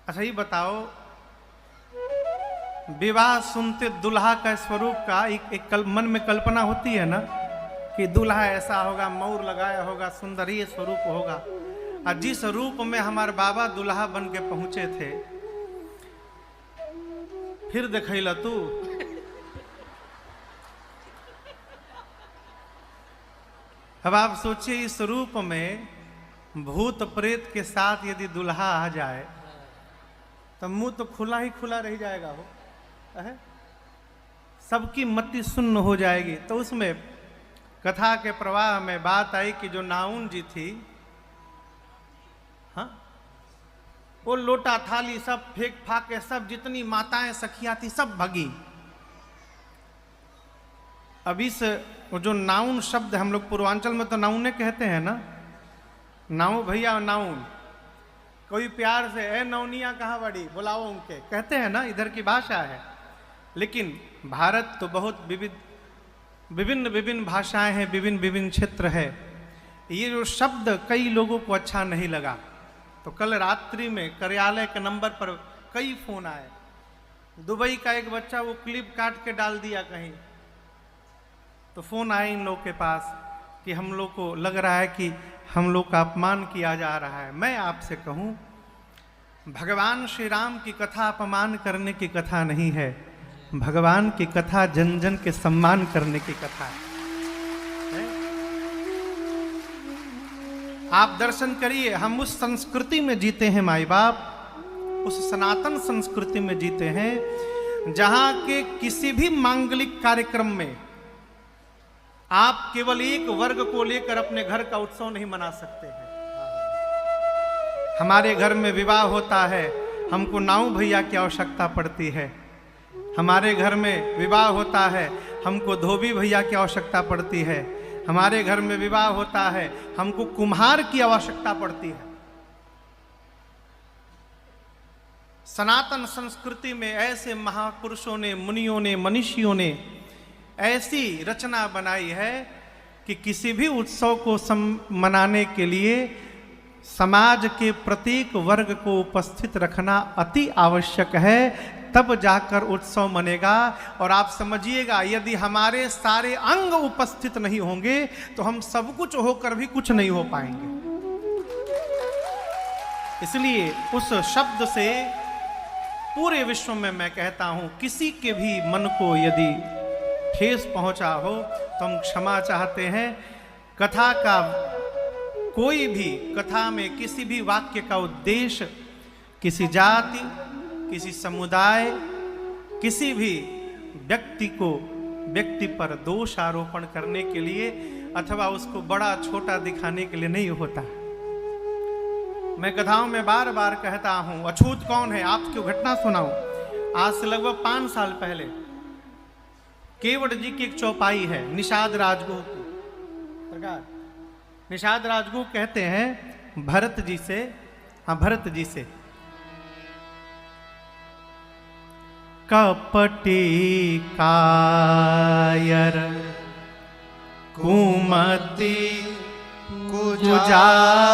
अच्छा ये बताओ, विवाह सुनते दुल्हा का स्वरूप का एक मन में कल्पना होती है ना कि दूल्हा ऐसा होगा, मौर लगाया होगा, सुंदरीय स्वरूप होगा। और जिस रूप में हमारे बाबा दूल्हा बन के पहुंचे थे, फिर देखैला तू अब आप सोचिए, इस रूप में भूत प्रेत के साथ यदि दूल्हा आ जाए तो मुंह तो खुला ही खुला रह जाएगा हो, सबकी मति सुन्न हो जाएगी। तो उसमें कथा के प्रवाह में बात आई कि जो नाउन जी थी, हाँ, वो लोटा थाली सब फेंक फाक के सब जितनी माताएं सखियां थी सब भगी। अब इस जो नाउन शब्द, हम लोग पूर्वांचल में तो नाउने कहते हैं ना, नाउ भैया नाउन, कोई प्यार से ए नौनिया कहाँ बड़ी बुलाओ उनके, कहते हैं ना, इधर की भाषा है। लेकिन भारत तो बहुत विभिन्न विभिन्न भाषाएं हैं, विभिन्न विभिन्न क्षेत्र है। ये जो शब्द कई लोगों को अच्छा नहीं लगा, तो कल रात्रि में कार्यालय के नंबर पर कई फोन आए। दुबई का एक बच्चा वो क्लिप काट के डाल दिया कहीं, तो फोन आए इन लोग के पास कि हम लोग को लग रहा है कि हम लोग का अपमान किया जा रहा है। मैं आपसे कहूं, भगवान श्री राम की कथा अपमान करने की कथा नहीं है, भगवान की कथा जन जन के सम्मान करने की कथा है। आप दर्शन करिए, हम उस संस्कृति में जीते हैं माई बाप, उस सनातन संस्कृति में जीते हैं जहां के किसी भी मांगलिक कार्यक्रम में आप केवल एक वर्ग को लेकर अपने घर का उत्सव नहीं मना सकते हैं। हमारे घर में विवाह होता है, हमको नाऊ भैया की आवश्यकता पड़ती है। हमारे घर में विवाह होता है, हमको धोबी भैया की आवश्यकता पड़ती है। हमारे घर में विवाह होता है, हमको कुम्हार की आवश्यकता पड़ती है। सनातन संस्कृति में ऐसे महापुरुषों ने, मुनियों ने, मनीषियों ने ऐसी रचना बनाई है कि किसी भी उत्सव को मनाने के लिए समाज के प्रत्येक वर्ग को उपस्थित रखना अति आवश्यक है, तब जाकर उत्सव मनेगा। और आप समझिएगा, यदि हमारे सारे अंग उपस्थित नहीं होंगे तो हम सब कुछ होकर भी कुछ नहीं हो पाएंगे। इसलिए उस शब्द से पूरे विश्व में मैं कहता हूं, किसी के भी मन को यदि ठेस पहुंचा हो तो हम क्षमा चाहते हैं। कथा का कोई भी, कथा में किसी भी वाक्य का उद्देश्य किसी जाति, किसी समुदाय, किसी भी व्यक्ति पर दोष आरोपण करने के लिए अथवा उसको बड़ा छोटा दिखाने के लिए नहीं होता। मैं कथाओं में बार बार कहता हूं, अछूत कौन है, आपकी घटना सुनाऊं। आज से लगभग 5 साल पहले केवट जी की एक चौपाई है, निषाद राजगुह की। निषाद राजगुह कहते हैं भरत जी से, हाँ भरत जी से, कपटी कायर कुमति कुजाति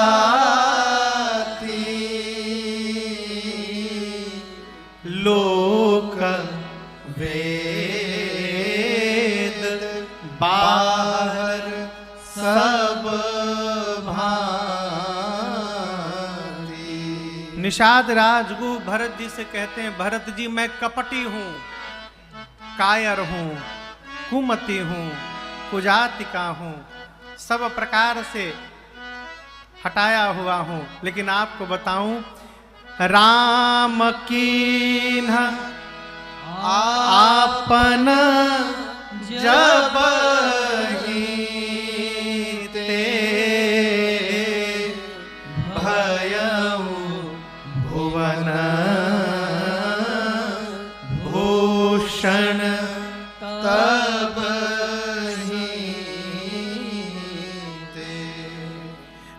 लोक वेद बाहर सब भांति। निषाद राजगुह भरत जी से कहते हैं, भरत जी मैं कपटी हूं, कायर हूं, कुमति हूं, कुजाति का हूं, सब प्रकार से हटाया हुआ हूं। लेकिन आपको बताऊं, राम कीन्ह आपन जब ते भयउ भुवन भूषण तब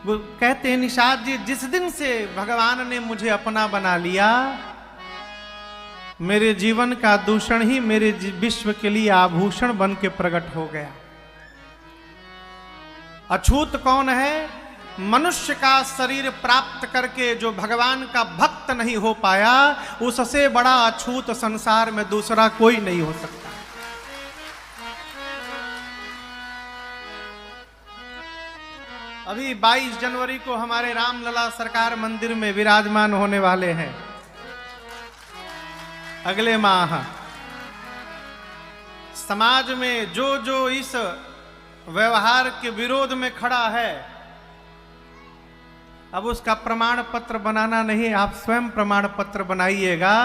वो कहते हैं निषाद जी, जिस दिन से भगवान ने मुझे अपना बना लिया, मेरे जीवन का दूषण ही मेरे विश्व के लिए आभूषण बन के प्रकट हो गया। अछूत कौन है? मनुष्य का शरीर प्राप्त करके जो भगवान का भक्त नहीं हो पाया, उससे बड़ा अछूत संसार में दूसरा कोई नहीं हो सकता। अभी 22 जनवरी को हमारे रामलला सरकार मंदिर में विराजमान होने वाले हैं। अगले माह समाज में जो जो इस व्यवहार के विरोध में खड़ा है, अब उसका प्रमाण पत्र बनाना नहीं, आप स्वयं प्रमाण पत्र बनाइएगा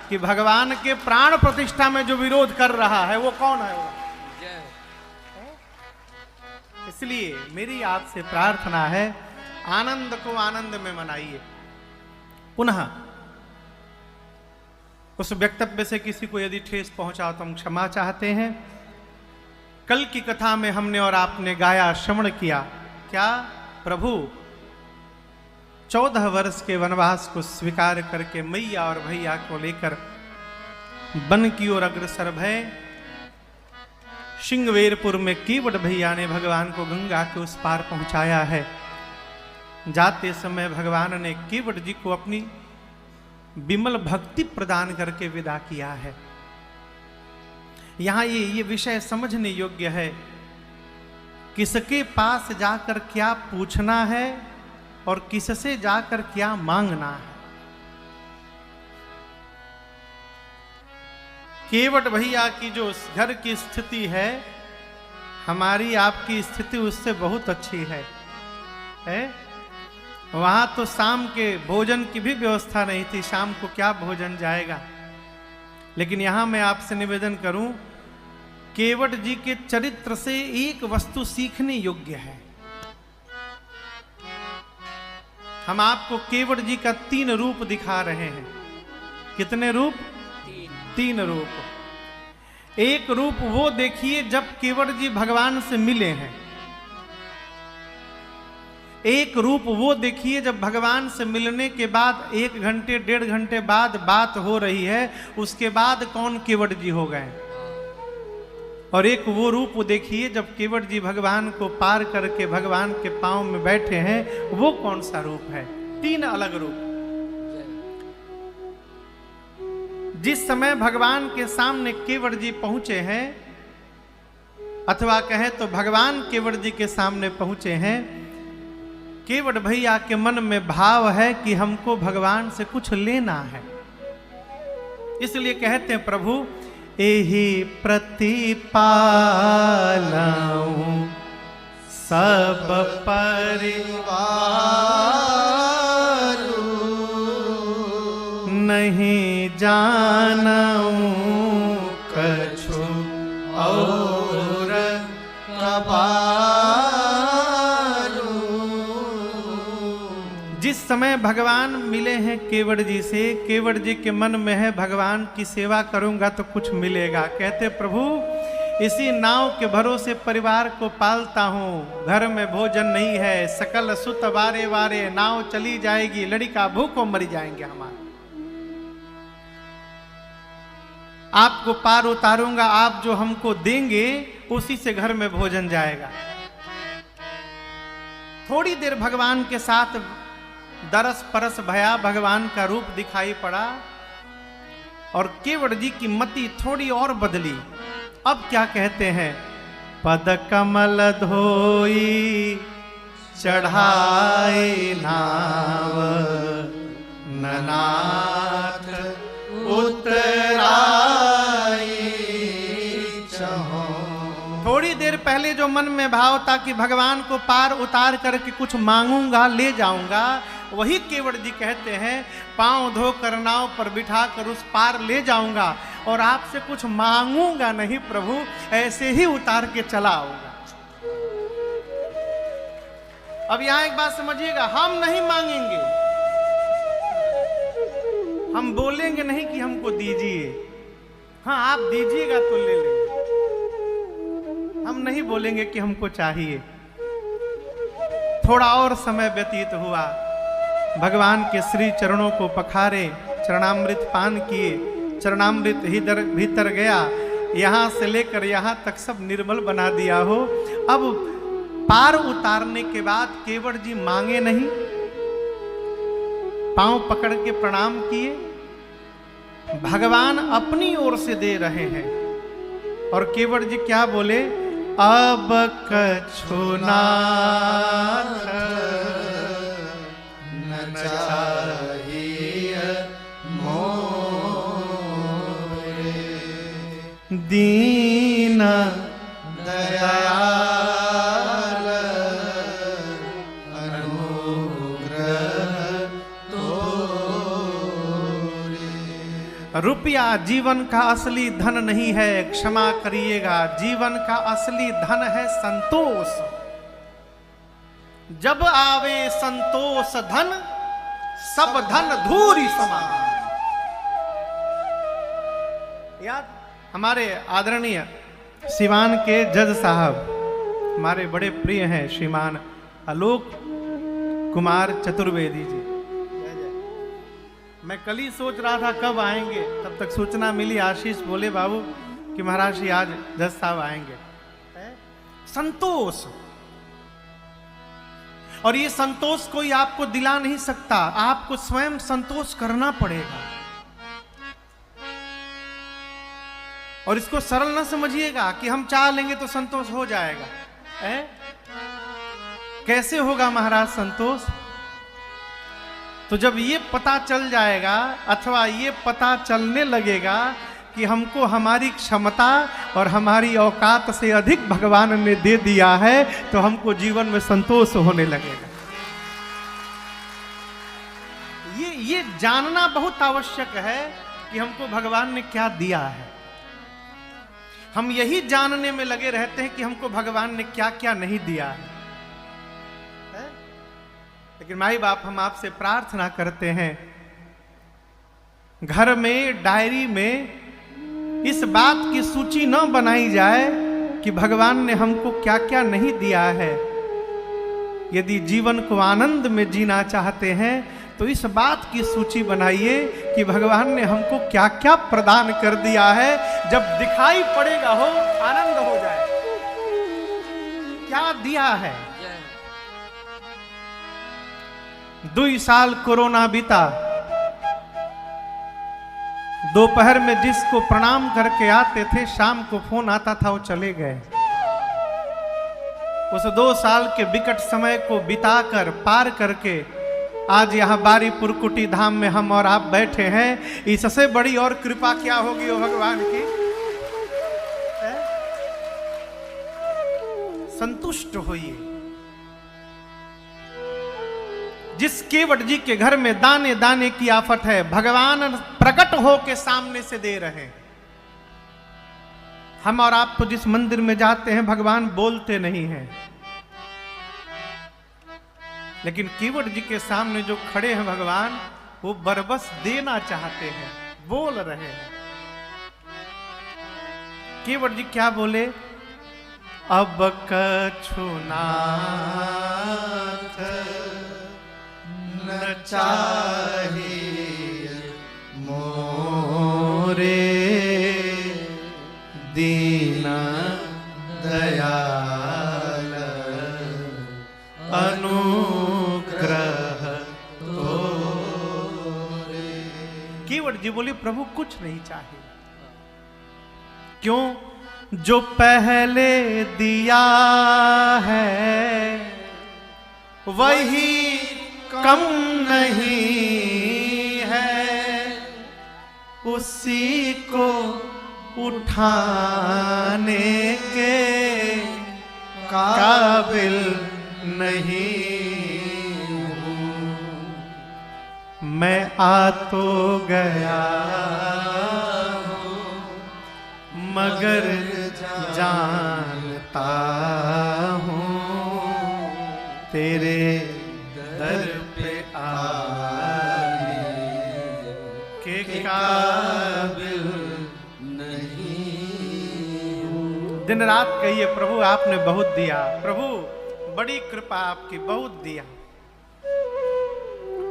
कि भगवान के प्राण प्रतिष्ठा में जो विरोध कर रहा है वो कौन है वो। इसलिए मेरी आपसे प्रार्थना है, आनंद को आनंद में मनाइए। पुनः उस वक्तव्य से किसी को यदि ठेस पहुंचा तो हम क्षमा चाहते हैं। कल की कथा में हमने और आपने गाया, श्रवण किया, क्या प्रभु 14 वर्ष के वनवास को स्वीकार करके मैया और भैया को लेकर वन की ओर अग्रसर भय। श्रृंगवेरपुर में केवट भैया ने भगवान को गंगा के उस पार पहुंचाया है। जाते समय भगवान ने केवट जी को अपनी विमल भक्ति प्रदान करके विदा किया है। यहां ये विषय समझने योग्य है, किसके पास जाकर क्या पूछना है और किससे जाकर क्या मांगना है। केवट भैया की जो घर की स्थिति है, हमारी आपकी स्थिति उससे बहुत अच्छी है? वहां तो शाम के भोजन की भी व्यवस्था नहीं थी, शाम को क्या भोजन जाएगा। लेकिन यहां मैं आपसे निवेदन करूं, केवट जी के चरित्र से एक वस्तु सीखने योग्य है। हम आपको केवट जी का 3 रूप दिखा रहे हैं। कितने रूप? 3 रूप। एक रूप वो देखिए जब केवट जी भगवान से मिले हैं। एक रूप वो देखिए जब भगवान से मिलने के बाद 1 घंटे 1.5 घंटे बाद बात हो रही है, उसके बाद कौन केवट जी हो गए। और एक वो रूप देखिए जब केवट जी भगवान को पार करके भगवान के पांव में बैठे हैं, वो कौन सा रूप है। 3 अलग रूप। जिस समय भगवान के सामने केवट जी पहुंचे हैं, अथवा कहें तो भगवान केवट जी के सामने पहुंचे हैं, केवट भैया के मन में भाव है कि हमको भगवान से कुछ लेना है। इसलिए कहते हैं, प्रभु एहि प्रतिपालऊ सब परिवार, नहीं जानऊं कछु और कबारू। जिस समय भगवान मिले हैं केवट जी से, केवट जी के मन में है भगवान की सेवा करूंगा तो कुछ मिलेगा। कहते प्रभु इसी नाव के भरोसे परिवार को पालता हूँ, घर में भोजन नहीं है, सकल सुत वारे वारे, नाव चली जाएगी, लड़का भूखों मर जाएंगे हमारे। आपको पार उतारूंगा, आप जो हमको देंगे उसी से घर में भोजन जाएगा। थोड़ी देर भगवान के साथ दरस परस भया, भगवान का रूप दिखाई पड़ा और केवट जी की मति थोड़ी और बदली। अब क्या कहते हैं, पद कमल धोई चढ़ाए नाव, ननाथ उतराई चहो। थोड़ी देर पहले जो मन में भाव था कि भगवान को पार उतार करके कुछ मांगूंगा, ले जाऊंगा, वही केवट जी कहते हैं पांव धोकर नाव पर बिठा कर उस पार ले जाऊंगा और आपसे कुछ मांगूंगा नहीं प्रभु, ऐसे ही उतार के चला आऊंगा। अब यहां एक बात समझिएगा, हम नहीं मांगेंगे, हम बोलेंगे नहीं कि हमको दीजिए, हाँ आप दीजिएगा तो ले लेंगे। हम नहीं बोलेंगे कि हमको चाहिए। थोड़ा और समय व्यतीत हुआ, भगवान के श्री चरणों को पखारे, चरणामृत पान किए, चरणामृत भीतर गया, यहाँ से लेकर यहाँ तक सब निर्मल बना दिया हो। अब पार उतारने के बाद केवट जी मांगे नहीं, पांव पकड़ के प्रणाम किए। भगवान अपनी ओर से दे रहे हैं और केवट जी क्या बोले, अब कछु नाथ न चाहिए मोरे, दीन दयाल अनुग्रह तोरे। रुपया जीवन का असली धन नहीं है, क्षमा करिएगा, जीवन का असली धन है संतोष। जब आवे संतोष धन, सब धन धूरी समान। याद हमारे आदरणीय सिवान के जज साहब, हमारे बड़े प्रिय हैं श्रीमान आलोक कुमार चतुर्वेदी जी। मैं कल ही सोच रहा था कब आएंगे, तब तक सूचना मिली, आशीष बोले बाबू कि महाराज जी आज जज साहब आएंगे। संतोष, और ये संतोष कोई आपको दिला नहीं सकता, आपको स्वयं संतोष करना पड़ेगा। और इसको सरल ना समझिएगा कि हम चाह लेंगे तो संतोष हो जाएगा। कैसे होगा महाराज संतोष? तो जब ये पता चल जाएगा अथवा ये पता चलने लगेगा कि हमको हमारी क्षमता और हमारी औकात से अधिक भगवान ने दे दिया है, तो हमको जीवन में संतोष होने लगेगा। ये जानना बहुत आवश्यक है कि हमको भगवान ने क्या दिया है। हम यही जानने में लगे रहते हैं कि हमको भगवान ने क्या क्या नहीं दिया है। लेकिन माई बाप, हम आपसे प्रार्थना करते हैं, घर में डायरी में इस बात की सूची न बनाई जाए कि भगवान ने हमको क्या क्या नहीं दिया है। यदि जीवन को आनंद में जीना चाहते हैं तो इस बात की सूची बनाइए कि भगवान ने हमको क्या क्या प्रदान कर दिया है। जब दिखाई पड़ेगा हो, आनंद हो जाए, क्या दिया है। 2 साल कोरोना बीता, दोपहर में जिसको प्रणाम करके आते थे, शाम को फोन आता था वो चले गए। उस 2 साल के विकट समय को बिताकर पार करके आज यहाँ बारीपुर कुटी धाम में हम और आप बैठे हैं। इससे बड़ी और कृपा क्या होगी वो भगवान की। संतुष्ट होइए। जिस केवट जी के घर में दाने दाने की आफत है, भगवान प्रकट हो के सामने से दे रहे हैं। हम और आप तो जिस मंदिर में जाते हैं, भगवान बोलते नहीं हैं, लेकिन केवट जी के सामने जो खड़े हैं भगवान, वो बरबस देना चाहते हैं, बोल रहे हैं। केवट जी क्या बोले, अब कछु नाथ न चाहिए मोरे, दीना दयाल अनुग्रह तोरे। केवट जी बोले, प्रभु कुछ नहीं चाहिए। क्यों? जो पहले दिया है वही कम नहीं है, उसी को उठाने के काबिल नहीं हूँ। मैं आ तो गया हूँ मगर जानता हूँ तेरे दर पे आने के काबिल नहीं हूँ। दिन रात कहिए, प्रभु आपने बहुत दिया, प्रभु बड़ी कृपा आपकी, बहुत दिया।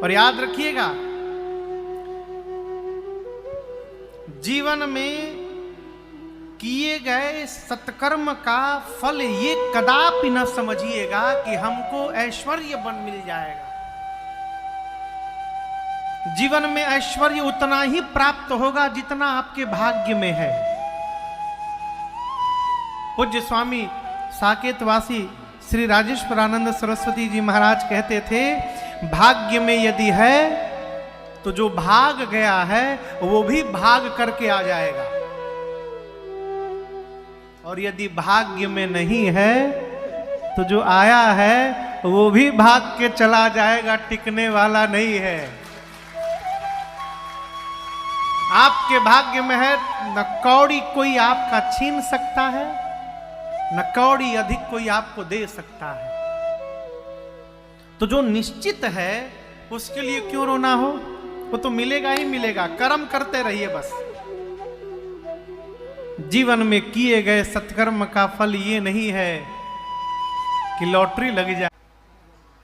और याद रखिएगा, जीवन में किए गए सत्कर्म का फल ये कदापि न समझिएगा कि हमको ऐश्वर्य बन मिल जाएगा। जीवन में ऐश्वर्य उतना ही प्राप्त होगा जितना आपके भाग्य में है। पूज्य स्वामी साकेतवासी श्री राजेश्वरानंद सरस्वती जी महाराज कहते थे, भाग्य में यदि है तो जो भाग गया है वो भी भाग करके आ जाएगा, और यदि भाग्य में नहीं है तो जो आया है वो भी भाग के चला जाएगा, टिकने वाला नहीं है। आपके भाग्य में है, न कौड़ी कोई आपका छीन सकता है, न कौड़ी अधिक कोई आपको दे सकता है। तो जो निश्चित है उसके लिए क्यों रोना हो, वो तो मिलेगा ही मिलेगा। कर्म करते रहिए बस। जीवन में किए गए सत्कर्म का फल ये नहीं है कि लॉटरी लग जाए।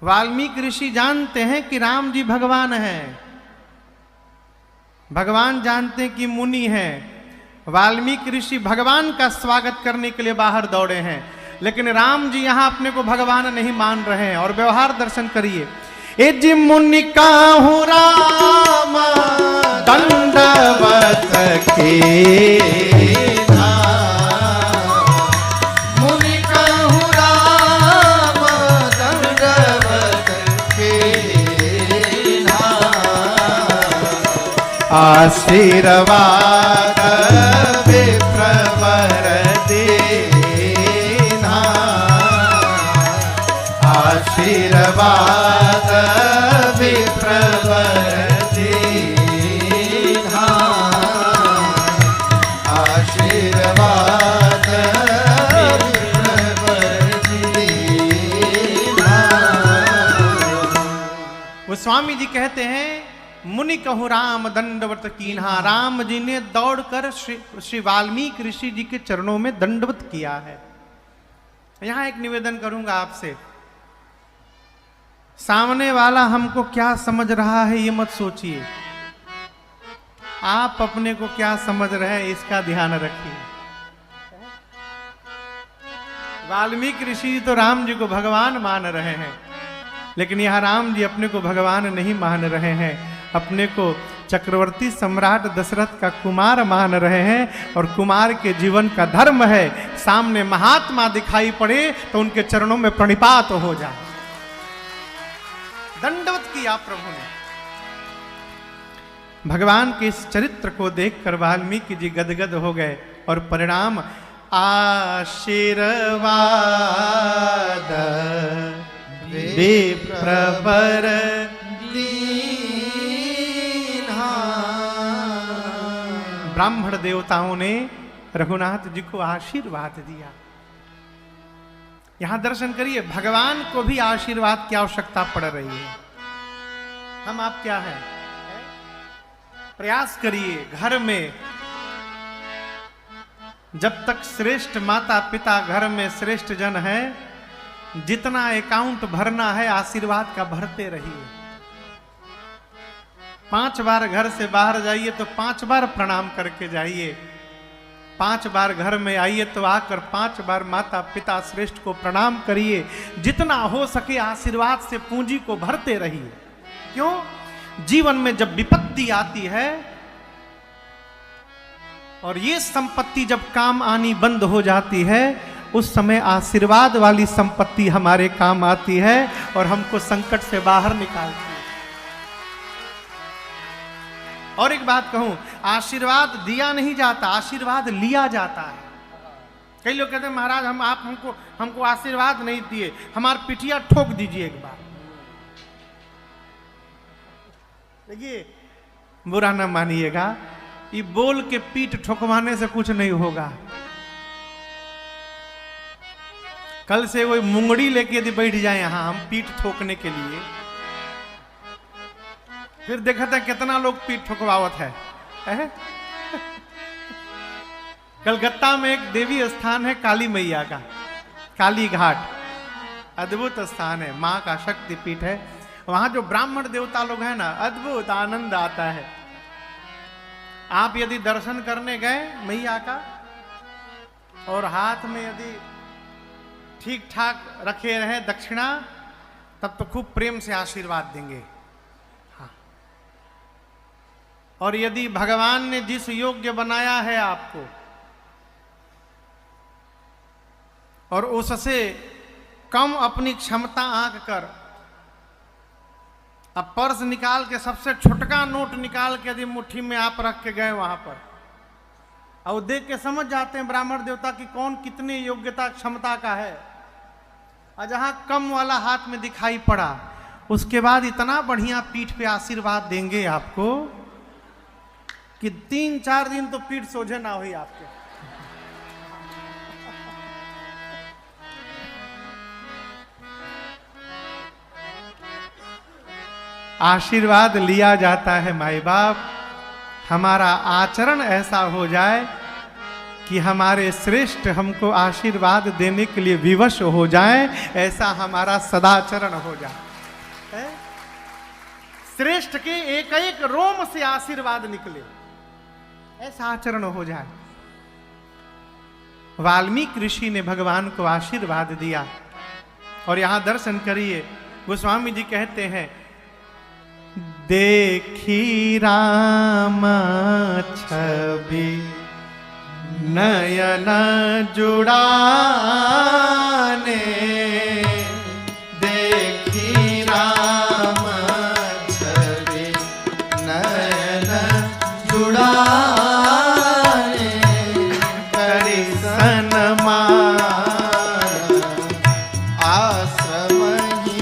वाल्मीकि ऋषि जानते हैं कि राम जी भगवान हैं, भगवान जानते हैं कि मुनि हैं। वाल्मीकि ऋषि भगवान का स्वागत करने के लिए बाहर दौड़े हैं, लेकिन राम जी यहां अपने को भगवान नहीं मान रहे हैं। और व्यवहार दर्शन करिए। ए जी मुनि काहू राम दंडवत के, मुनि काहू राम दंडवत के, आशीर्वाद विप्रवर देना, आशीर्वाद विप्रवर देना, आशीर्वाद विप्रवर देना। वो स्वामी जी कहते हैं, मुनि कहूँ राम दंडवत कीन्हा। राम जी ने दौड़कर श्री वाल्मीकि ऋषि जी के चरणों में दंडवत किया है। यहां एक निवेदन करूंगा आपसे, सामने वाला हमको क्या समझ रहा है ये मत सोचिए, आप अपने को क्या समझ रहे हैं इसका ध्यान रखिए। वाल्मीकि ऋषि तो राम जी को भगवान मान रहे हैं, लेकिन यहां राम जी अपने को भगवान नहीं मान रहे हैं, अपने को चक्रवर्ती सम्राट दशरथ का कुमार मान रहे हैं। और कुमार के जीवन का धर्म है, सामने महात्मा दिखाई पड़े तो उनके चरणों में प्रणिपात हो जाए। दंडवत किया प्रभु ने। भगवान के इस चरित्र को देखकर वाल्मीकि जी गदगद हो गए, और परिणाम आशीर्वाद विप्रवर दीन्हा। ब्राह्मण देवताओं ने रघुनाथ जी को आशीर्वाद दिया। यहां दर्शन करिए, भगवान को भी आशीर्वाद की आवश्यकता पड़ रही है। हम आप क्या हैं? प्रयास करिए घर में, जब तक श्रेष्ठ माता पिता घर में श्रेष्ठ जन है, जितना अकाउंट भरना है आशीर्वाद का भरते रहिए। 5 बार घर से बाहर जाइए तो 5 बार प्रणाम करके जाइए। 5 बार घर में आइए तो आकर 5 बार माता पिता श्रेष्ठ को प्रणाम करिए। जितना हो सके आशीर्वाद से पूंजी को भरते रहिए। क्यों? जीवन में जब विपत्ति आती है और ये संपत्ति जब काम आनी बंद हो जाती है, उस समय आशीर्वाद वाली संपत्ति हमारे काम आती है और हमको संकट से बाहर निकालती है। और एक बात कहूं, आशीर्वाद दिया नहीं जाता, आशीर्वाद लिया जाता है। कई लोग कहते हैं महाराज आप हमको आशीर्वाद नहीं दिए, हमार पिटिया ठोक दीजिए एक बार। देखिए, बुरा ना मानिएगा, ये बोल के पीठ ठोकवाने से कुछ नहीं होगा। कल से वो मुंगड़ी लेके यदि बैठ जाए यहां हम पीठ ठोकने के लिए, फिर देखा था कितना लोग पीठ ठोकवावत है। कलकत्ता में एक देवी स्थान है काली मैया का, काली घाट, अद्भुत स्थान है, मां का शक्ति पीठ है। वहां जो ब्राह्मण देवता लोग हैं ना, अद्भुत आनंद आता है। आप यदि दर्शन करने गए मैया का, और हाथ में यदि ठीक ठाक रखे रहे दक्षिणा, तब तो खूब प्रेम से आशीर्वाद देंगे। हाँ। और यदि भगवान ने जिस योग्य बनाया है आपको और उससे कम अपनी क्षमता आंक कर अब पर्स निकाल के सबसे छोटका नोट निकाल के यदि मुट्ठी में आप रख के गए वहां पर, और देख के समझ जाते हैं ब्राह्मण देवता की कौन कितनी योग्यता क्षमता का है, और जहां कम वाला हाथ में दिखाई पड़ा, उसके बाद इतना बढ़िया पीठ पे आशीर्वाद देंगे आपको कि 3-4 दिन तो पीठ सोझे ना हुई आपके। आशीर्वाद लिया जाता है माई बाप, हमारा आचरण ऐसा हो जाए कि हमारे श्रेष्ठ हमको आशीर्वाद देने के लिए विवश हो जाए, ऐसा हमारा सदाचरण हो जाए। श्रेष्ठ के एक एक रोम से आशीर्वाद निकले, ऐसा आचरण हो जाए। वाल्मीकि ऋषि ने भगवान को आशीर्वाद दिया। और यहां दर्शन करिए, गोस्वामी जी कहते हैं, देखी राम छवि नयन जुड़ाने, देखी राम छवि नयन जुड़ाने, करिसन मान आश्रम ही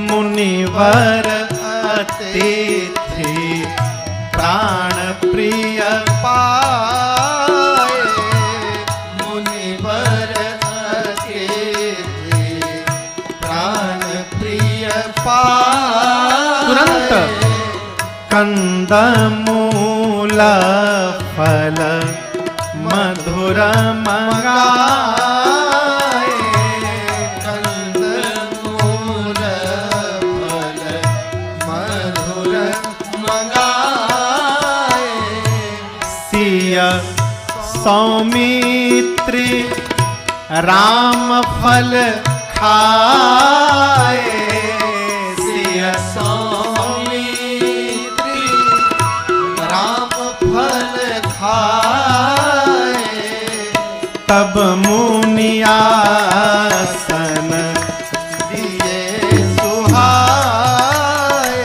मुनिवर अतिथि प्राण प्रिय पाए, मुनिवर अतिथि प्राण प्रिय पाए, तुरंत कंद मूल फल मधुर मंगाए, सौमित्री राम फल खाए, सिय सौमित्री राम फल खाए, तब मुनि आसन दिए सुहाए,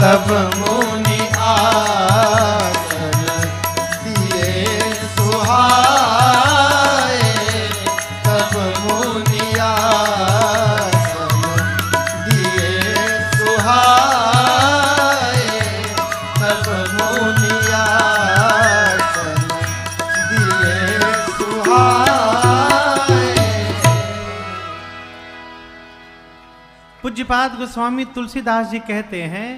तब मुनि पूज्यपाद गोस्वामी तुलसीदास जी कहते हैं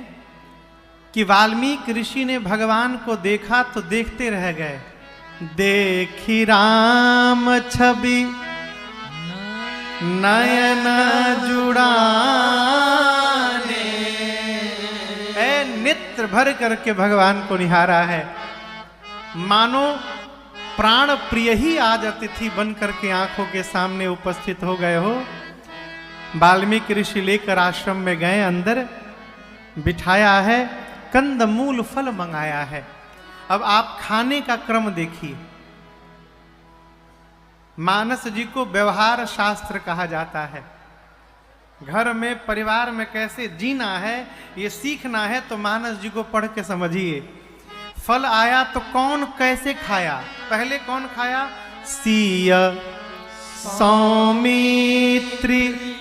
कि वाल्मीकि ऋषि ने भगवान को देखा तो देखते रह गए। देखी राम छवि नयन जुड़ाने, नेत्र भर करके भगवान को निहारा है, मानो प्राण प्रिय ही आज अतिथि बन करके आंखों के सामने उपस्थित हो गए हो। वाल्मीकि ऋषि लेकर आश्रम में गए, अंदर बिठाया है, कंद मूल फल मंगाया है। अब आप खाने का क्रम देखिए। मानस जी को व्यवहार शास्त्र कहा जाता है। घर में परिवार में कैसे जीना है ये सीखना है तो मानस जी को पढ़ के समझिए। फल आया तो कौन कैसे खाया? पहले कौन खाया? सीय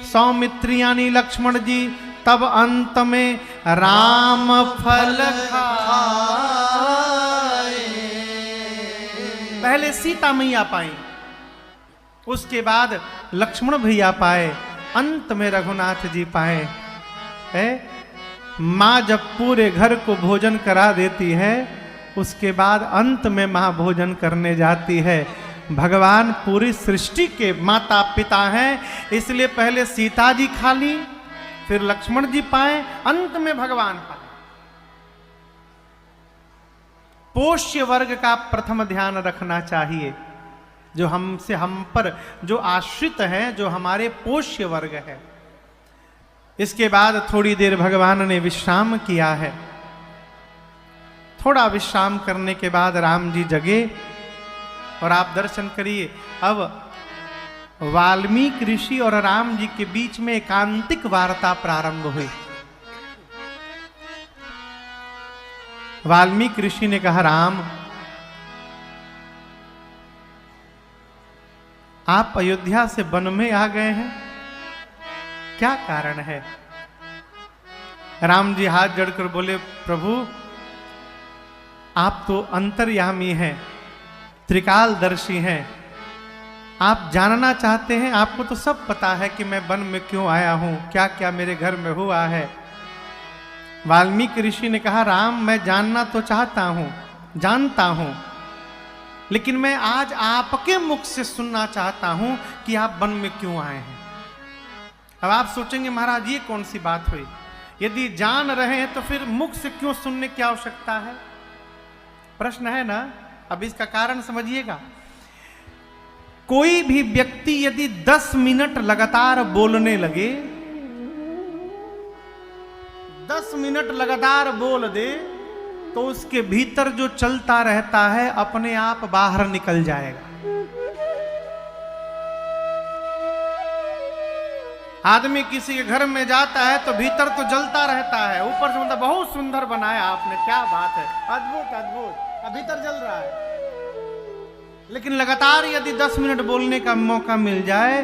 सौमित्री यानी लक्ष्मण जी, तब अंत में राम फल खाए। पहले सीता मैया पाई, उसके बाद लक्ष्मण भैया पाए, अंत में रघुनाथ जी पाए। है माँ जब पूरे घर को भोजन करा देती है उसके बाद अंत में माँ भोजन करने जाती है। भगवान पूरी सृष्टि के माता पिता हैं, इसलिए पहले सीता जी खा ली, फिर लक्ष्मण जी पाए, अंत में भगवान पाए। पोष्य वर्ग का प्रथम ध्यान रखना चाहिए, जो हमसे हम पर जो आश्रित है, जो हमारे पोष्य वर्ग है। इसके बाद थोड़ी देर भगवान ने विश्राम किया है। थोड़ा विश्राम करने के बाद राम जी जगे और आप दर्शन करिए। अब वाल्मीकि ऋषि और राम जी के बीच में एकांतिक वार्ता प्रारंभ हुई। वाल्मीकि ऋषि ने कहा, राम आप अयोध्या से वन में आ गए हैं, क्या कारण है? राम जी हाथ जोड़कर बोले, प्रभु आप तो अंतर्यामी हैं, त्रिकालदर्शी हैं, आप जानना चाहते हैं, आपको तो सब पता है कि मैं वन में क्यों आया हूं, क्या क्या मेरे घर में हुआ है। वाल्मीकि ऋषि ने कहा, राम मैं जानना तो चाहता हूं, जानता हूं, लेकिन मैं आज आपके मुख से सुनना चाहता हूं कि आप वन में क्यों आए हैं। अब आप सोचेंगे, महाराज ये कौन सी बात हुई? यदि जान रहे हैं तो फिर मुख से क्यों सुनने की आवश्यकता है? प्रश्न है ना। अब इसका कारण समझिएगा। कोई भी व्यक्ति यदि 10 मिनट लगातार बोलने लगे, 10 मिनट लगातार बोल दे, तो उसके भीतर जो चलता रहता है अपने आप बाहर निकल जाएगा। आदमी किसी के घर में जाता है तो भीतर तो जलता रहता है, ऊपर से मतलब बहुत सुंदर बनाया आपने, क्या बात है, अद्भुत अद्भुत, भीतर जल रहा है। लेकिन लगातार यदि 10 मिनट बोलने का मौका मिल जाए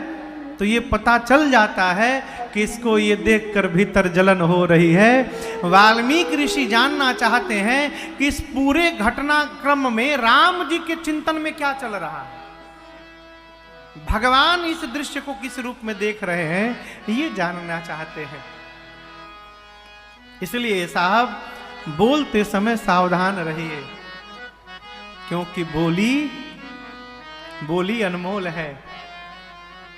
तो ये पता चल जाता है कि इसको ये देखकर भीतर जलन हो रही है। वाल्मीकि ऋषि जानना चाहते हैं कि इस पूरे घटनाक्रम में राम जी के चिंतन में क्या चल रहा है, भगवान इस दृश्य को किस रूप में देख रहे हैं, ये जानना चाहते हैं। इसलिए साहब बोलते समय सावधान रहिए, क्योंकि बोली अनमोल है।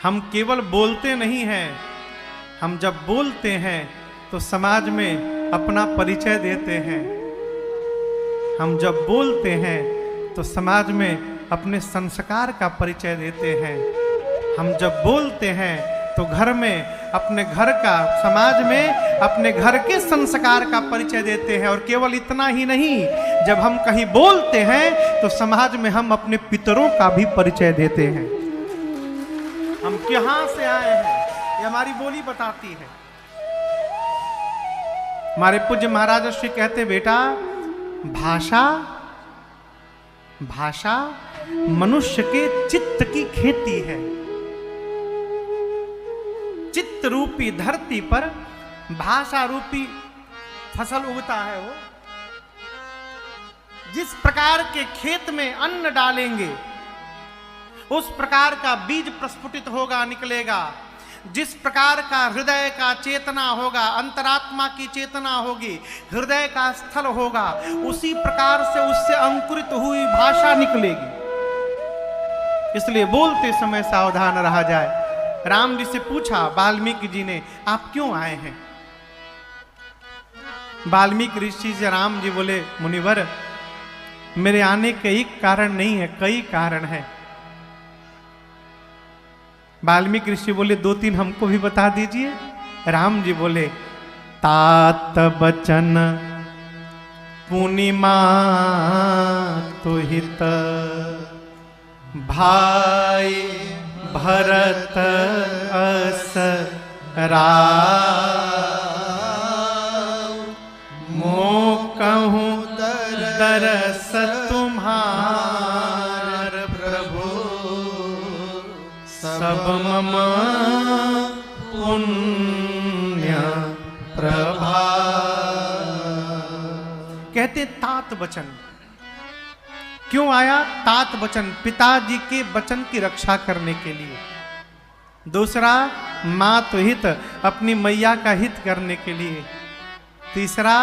हम केवल बोलते नहीं हैं, हम जब बोलते हैं तो समाज में अपना परिचय देते हैं। हम जब बोलते हैं तो समाज में अपने संस्कार का परिचय देते हैं। हम जब बोलते हैं तो घर में अपने घर का, समाज में अपने घर के संस्कार का परिचय देते हैं। और केवल इतना ही नहीं, जब हम कहीं बोलते हैं तो समाज में हम अपने पितरों का भी परिचय देते हैं। हम कहां से आए हैं ये हमारी बोली बताती है। हमारे पूज्य महाराज श्री कहते, बेटा भाषा मनुष्य के चित्त की खेती है। चित्त रूपी धरती पर भाषा रूपी फसल उगता है। वो जिस प्रकार के खेत में अन्न डालेंगे उस प्रकार का बीज प्रस्फुटित होगा, निकलेगा। जिस प्रकार का हृदय का चेतना होगा, अंतरात्मा की चेतना होगी, हृदय का स्थल होगा, उसी प्रकार से उससे अंकुरित हुई भाषा निकलेगी। इसलिए बोलते समय सावधान रहा जाए। राम जी से पूछा वाल्मीकि जी ने, आप क्यों आए हैं? वाल्मीकि ऋषि से राम जी बोले, मुनिवर मेरे आने का एक कारण नहीं है, कई कारण है। वाल्मीकि ऋषि बोले, 2-3 हमको भी बता दीजिए। राम जी बोले, तात बचन पूर्णिमा तुहित भाई भरत अस मो कहूँ दरस तुम्हार प्रभु सब मम पुण्य प्रभा। कहते तात वचन क्यों आया? तात वचन पिताजी के वचन की रक्षा करने के लिए। दूसरा मातु हित, अपनी मैया का हित करने के लिए। तीसरा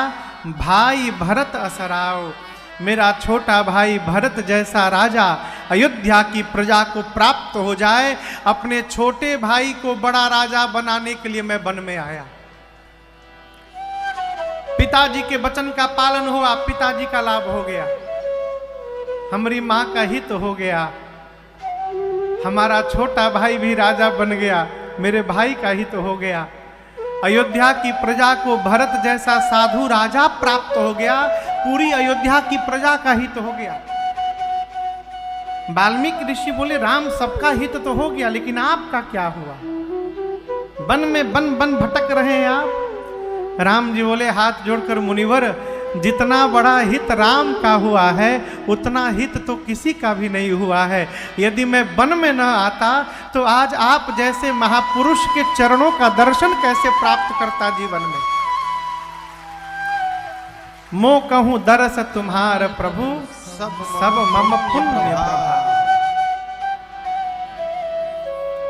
भाई भरत असराव, मेरा छोटा भाई भरत जैसा राजा अयोध्या की प्रजा को प्राप्त हो जाए। अपने छोटे भाई को बड़ा राजा बनाने के लिए मैं वन में आया। पिताजी के वचन का पालन हुआ, पिताजी का लाभ हो गया, हमारी मां का हित हो गया, हमारा छोटा भाई भी राजा बन गया, मेरे भाई का हित हो गया। अयोध्या की प्रजा को भरत जैसा साधु राजा प्राप्त हो गया, पूरी अयोध्या की प्रजा का हित हो गया। वाल्मीकि ऋषि बोले राम सबका हित तो हो गया, लेकिन आपका क्या हुआ? वन में वन वन भटक रहे हैं आप। राम जी बोले हाथ जोड़कर मुनिवर, जितना बड़ा हित राम का हुआ है उतना हित तो किसी का भी नहीं हुआ है। यदि मैं वन में न आता तो आज आप जैसे महापुरुष के चरणों का दर्शन कैसे प्राप्त करता जीवन में। मो कहूं दरस तुम्हार प्रभु, सब मम पुण्य प्रभा।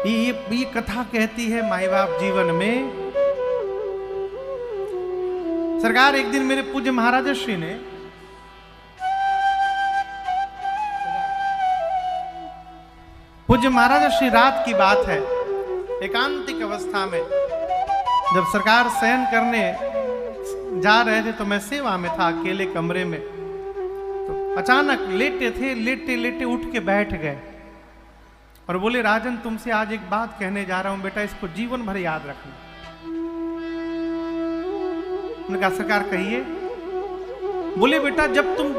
ये कथा कहती है माई बाप जीवन में। सरकार एक दिन मेरे पूज्य महाराज श्री ने पूज्य महाराज श्री रात की बात है, एकांतिक अवस्था में जब सरकार शयन करने जा रहे थे तो मैं सेवा में था अकेले कमरे में। तो अचानक लेटे थे, लेटे लेटे उठ के बैठ गए और बोले राजन तुमसे आज एक बात कहने जा रहा हूं बेटा, इसको जीवन भर याद रखना। उन्होंने कहा सरकार कहिए। बोले बेटा जब तुम